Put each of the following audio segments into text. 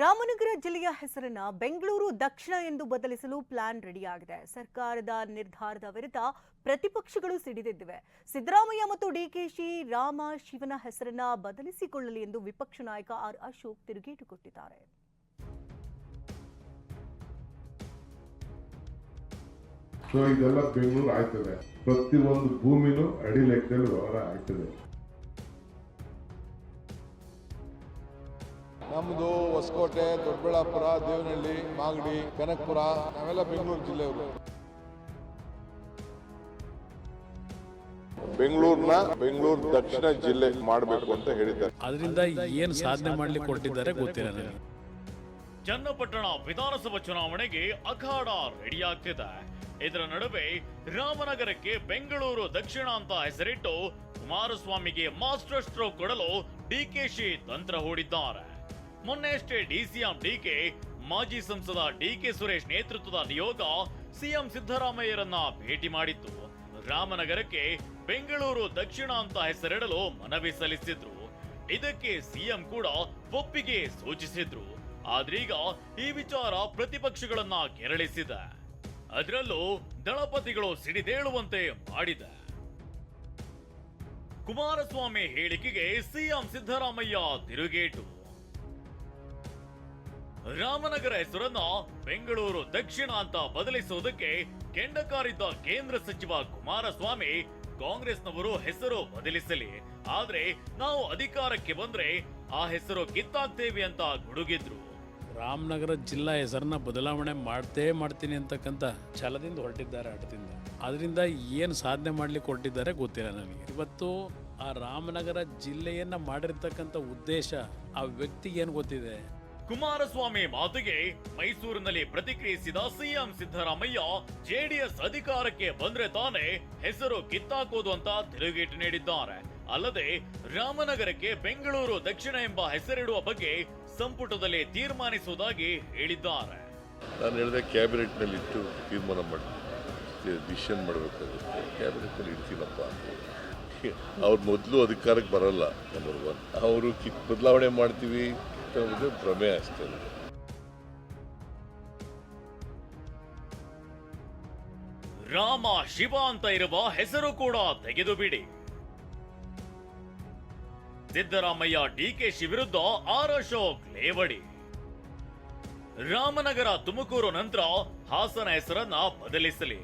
ರಾಮನಗರ ಜಿಲ್ಲೆಯ ಹೆಸರನ್ನ ಬೆಂಗಳೂರು ದಕ್ಷಿಣ ಎಂದು ಬದಲಿಸಲು ಪ್ಲಾನ್ ರೆಡಿಯಾಗಿದೆ. ಸರ್ಕಾರದ ನಿರ್ಧಾರದ ವಿರುದ್ಧ ಪ್ರತಿಪಕ್ಷಗಳು ಸಿಡಿದೆದ್ದಿವೆ. ಸಿದ್ದರಾಮಯ್ಯ ಮತ್ತು ಡಿಕೆಶಿ ರಾಮ ಶಿವನ ಹೆಸರನ್ನ ಬದಲಿಸಿಕೊಳ್ಳಲಿ ಎಂದು ವಿಪಕ್ಷ ನಾಯಕ ಆರ್ ಅಶೋಕ್ ತಿರುಗೇಟು ಕೊಟ್ಟಿದ್ದಾರೆ. ಇದೆಲ್ಲ ಬೆಂಗಳೂರು ಆಯ್ತದೆ, ಪ್ರತಿಯೊಂದು ಭೂಮಿನೂ ಅಡಿ ಲೆಕ್ಕದಲ್ಲಿ ವ್ಯವಹಾರ ಆಯ್ತದೆ. ನಮ್ಮದು ಹೊಸಕೋಟೆ, ದೊಡ್ಡಬಳ್ಳಾಪುರ, ದೇವನಹಳ್ಳಿ, ಮಾಗಡಿ, ಕನಕಪುರ, ನಾವೆಲ್ಲ ಬೆಂಗಳೂರು ಜಿಲ್ಲೆಯವರು. ಬೆಂಗಳೂರು ದಕ್ಷಿಣ ಜಿಲ್ಲೆ ಮಾಡಬೇಕು ಅಂತ ಹೇಳಿದ್ದಾರೆ. ಅದರಿಂದ ಏನು ಸಾಧನೆ ಮಾಡ್ಲಿಕ್ಕೆ ಕೊಟ್ಟಿದ್ದಾರೆ ಗೊತ್ತಿಲ್ಲ ನನಗೆ. ಚನ್ನಪಟ್ಟಣ ವಿಧಾನಸಭಾ ಚುನಾವಣೆಗೆ ಅಖಾಡ ರೆಡಿ ಆಗ್ತಿದೆ. ಇದರ ನಡುವೆ ರಾಮನಗರಕ್ಕೆ ಬೆಂಗಳೂರು ದಕ್ಷಿಣ ಅಂತ ಹೆಸರಿಟ್ಟು ಕುಮಾರಸ್ವಾಮಿಗೆ ಮಾಸ್ಟರ್ ಸ್ಟ್ರೋಕ್ ಕೊಡಲು ಡಿಕೆಶಿ ತಂತ್ರ ಹೂಡಿದ್ದಾರೆ. ಮೊನ್ನೆಯಷ್ಟೇ ಡಿಸಿಎಂ ಡಿಕೆ ಮಾಜಿ ಸಂಸದ ಡಿಕೆ ಸುರೇಶ್ ನೇತೃತ್ವದ ನಿಯೋಗ ಸಿಎಂ ಸಿದ್ದರಾಮಯ್ಯರನ್ನ ಭೇಟಿ ಮಾಡಿತ್ತು. ರಾಮನಗರಕ್ಕೆ ಬೆಂಗಳೂರು ದಕ್ಷಿಣ ಅಂತ ಹೆಸರಿಡಲು ಮನವಿ ಸಲ್ಲಿಸಿದ್ರು. ಇದಕ್ಕೆ ಸಿಎಂ ಕೂಡ ಒಪ್ಪಿಗೆ ಸೂಚಿಸಿದ್ರು. ಆದ್ರೀಗ ಈ ವಿಚಾರ ಪ್ರತಿಪಕ್ಷಗಳನ್ನ ಕೆರಳಿಸಿದೆ. ಅದರಲ್ಲೂ ದಳಪತಿಗಳು ಸಿಡಿದೇಳುವಂತೆ ಮಾಡಿದೆ. ಕುಮಾರಸ್ವಾಮಿ ಹೇಳಿಕೆಗೆ ಸಿಎಂ ಸಿದ್ದರಾಮಯ್ಯ ತಿರುಗೇಟು. ರಾಮನಗರ ಹೆಸರನ್ನ ಬೆಂಗಳೂರು ದಕ್ಷಿಣ ಅಂತ ಬದಲಿಸುವುದಕ್ಕೆ ಕೆಂಡ ಕಾರಿದ್ದ ಕೇಂದ್ರ ಸಚಿವ ಕುಮಾರಸ್ವಾಮಿ ಕಾಂಗ್ರೆಸ್ನವರು ಹೆಸರು ಬದಲಿಸಲಿ, ಆದ್ರೆ ನಾವು ಅಧಿಕಾರಕ್ಕೆ ಬಂದ್ರೆ ಆ ಹೆಸರು ಕಿತ್ತಾಕ್ತೇವೆ ಅಂತ ಗುಡುಗಿದ್ರು. ರಾಮನಗರ ಜಿಲ್ಲಾ ಹೆಸರನ್ನ ಬದಲಾವಣೆ ಮಾಡ್ತೀನಿ ಅಂತಕ್ಕಂಥ ಛಲದಿಂದ ಹೊರಟಿದ್ದಾರೆ, ಆಟದಿಂದ. ಅದರಿಂದ ಏನು ಸಾಧನೆ ಮಾಡ್ಲಿಕ್ಕೆ ಹೊರಟಿದ್ದಾರೆ ಗೊತ್ತಿಲ್ಲ ನನಗೆ. ಇವತ್ತು ಆ ರಾಮನಗರ ಜಿಲ್ಲೆಯನ್ನ ಮಾಡಿರ್ತಕ್ಕಂಥ ಉದ್ದೇಶ ಆ ವ್ಯಕ್ತಿಗೆ ಏನು ಗೊತ್ತಿದೆ? ಕುಮಾರಸ್ವಾಮಿ ಮಾತಿಗೆ ಮೈಸೂರಿನಲ್ಲಿ ಪ್ರತಿಕ್ರಿಯಿಸಿದ ಸಿಎಂ ಸಿದ್ದರಾಮಯ್ಯ ಜೆಡಿಎಸ್ ಅಧಿಕಾರಕ್ಕೆ ಬಂದ್ರೆ ತಾನೇ ಹೆಸರು ಕಿತ್ತಾಕೋದು ಅಂತ ತಿರುಗೇಟು ನೀಡಿದ್ದಾರೆ. ಅಲ್ಲದೆ ರಾಮನಗರಕ್ಕೆ ಬೆಂಗಳೂರು ದಕ್ಷಿಣ ಎಂಬ ಹೆಸರಿಡುವ ಬಗ್ಗೆ ಸಂಪುಟದಲ್ಲಿ ತೀರ್ಮಾನಿಸುವುದಾಗಿ ಹೇಳಿದ್ದಾರೆ. ನಾನು ಹೇಳಿದೆ ಕ್ಯಾಬಿನೆಟ್ ನಲ್ಲಿ ಇಟ್ಟು ತೀರ್ಮಾನ ಮಾಡಿ ಡಿಸಿಷನ್ ಮಾಡಬೇಕಾಗುತ್ತೆ. ಕ್ಯಾಬಿನೆಟ್ ನಲ್ಲಿ ಇರ್ತೀನಪ್ಪ. ಅವ್ರು ಮೊದಲು ಅಧಿಕಾರಕ್ಕೆ ಬರಲ್ಲ, ನಂಬರ್ 1. ಅವರು ಬದಲಾವಣೆ ಮಾಡ್ತೀವಿ ಭ್ರಮೆ ಅಷ್ಟೇ. ರಾಮ ಶಿವ ಅಂತ ಇರುವ ಹೆಸರು ಕೂಡ ತೆಗೆದು ಬಿಡಿ. ಸಿದ್ದರಾಮಯ್ಯ ಡಿಕೆಶಿ ವಿರುದ್ಧ ಆರ್ ಅಶೋಕ್ ಲೇವಡಿ. ರಾಮನಗರ ತುಮಕೂರು ನಂತರ ಹಾಸನ ಹೆಸರನ್ನ ಬದಲಿಸಲಿ,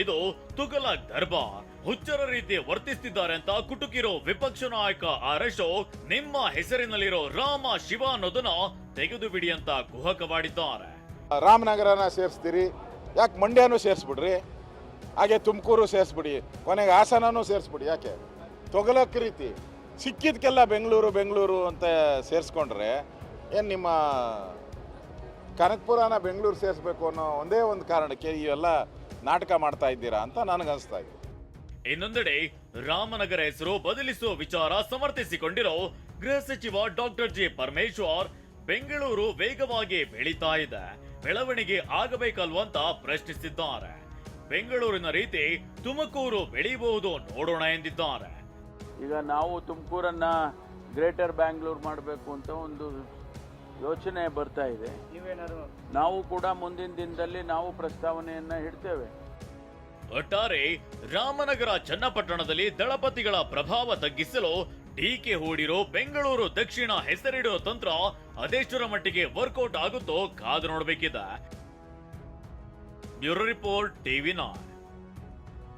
ಇದು ತುಘಲಕ್ ದರ್ಬಾರ್, ಹುಚ್ಚರ ರೀತಿ ವರ್ತಿಸುತ್ತಿದ್ದಾರೆ ಅಂತ ಕುಟುಕಿರೋ ವಿಪಕ್ಷ ನಾಯಕ ಆರ್ ಅಶೋಕ್ ನಿಮ್ಮ ಹೆಸರಿನಲ್ಲಿರೋ ರಾಮ ಶಿವ ಅನ್ನೋದನ್ನ ತೆಗೆದು ಬಿಡಿ ಅಂತ ಕುಹಕವಾಡಿದ್ದಾರೆ. ರಾಮನಗರನ ಸೇರಿಸ್ತೀರಿ, ಯಾಕೆ ಮಂಡ್ಯನೂ ಸೇರಿಸ್ಬಿಡ್ರಿ, ಹಾಗೆ ತುಮಕೂರು ಸೇರಿಸ್ಬಿಡಿ, ಕೊನೆಗೆ ಹಾಸನನೂ ಸೇರಿಸ್ಬಿಡಿ. ಯಾಕೆ ತೊಗಲಕ್ ರೀತಿ ಸಿಕ್ಕಿದ್ಕೆಲ್ಲ ಬೆಂಗಳೂರು ಅಂತ ಸೇರಿಸ್ಕೊಂಡ್ರೆ ಏನು ನಿಮ್ಮ ಕನಕಪುರನ ಬೆಂಗಳೂರು ಸೇರಿಸ್ಬೇಕು ಅನ್ನೋ ಒಂದೇ ಒಂದು ಕಾರಣಕ್ಕೆ ಇವೆಲ್ಲ ನಾಟಕ ಮಾಡ್ತಾ ಇದ್ದೀರಾ ಅಂತ ನನಗನ್ನಿಸ್ತಾ ಇದೆ. ಇನ್ನೊಂದೆಡೆ ರಾಮನಗರ ಹೆಸರು ಬದಲಿಸುವ ವಿಚಾರ ಸಮರ್ಥಿಸಿಕೊಂಡಿರೋ ಗೃಹ ಸಚಿವ ಡಾಕ್ಟರ್ ಜಿ ಪರಮೇಶ್ವರ್ ಬೆಂಗಳೂರು ವೇಗವಾಗಿ ಬೆಳೀತಾ ಇದೆ, ಬೆಳವಣಿಗೆ ಆಗಬೇಕಲ್ವಂತ ಪ್ರಶ್ನಿಸಿದ್ದಾರೆ. ಬೆಂಗಳೂರಿನ ರೀತಿ ತುಮಕೂರು ಬೆಳೆಯಬಹುದು ನೋಡೋಣ ಎಂದಿದ್ದಾರೆ. ಈಗ ನಾವು ತುಮಕೂರನ್ನ ಗ್ರೇಟರ್ ಬ್ಯಾಂಗ್ಳೂರ್ ಮಾಡಬೇಕು ಅಂತ ಒಂದು ಯೋಚನೆ ಬರ್ತಾ ಇದೆ. ನಾವು ಕೂಡ ಮುಂದಿನ ದಿನದಲ್ಲಿ ನಾವು ಪ್ರಸ್ತಾವನೆಯನ್ನ ಇಡ್ತೇವೆ. ಒಟ್ಟಾರೆ ರಾಮನಗರ ಚನ್ನಪಟ್ಟಣದಲ್ಲಿ ದಳಪತಿಗಳ ಪ್ರಭಾವ ತಗ್ಗಿಸಲು ಡಿಕೆ ಹೂಡಿರೋ ಬೆಂಗಳೂರು ದಕ್ಷಿಣ ಹೆಸರಿಡುವ ತಂತ್ರ ಅದೆಷ್ಟರ ಮಟ್ಟಿಗೆ ವರ್ಕೌಟ್ ಆಗುತ್ತೋ ಕಾದು ನೋಡಬೇಕಿದೆ. Bureau report, TV9.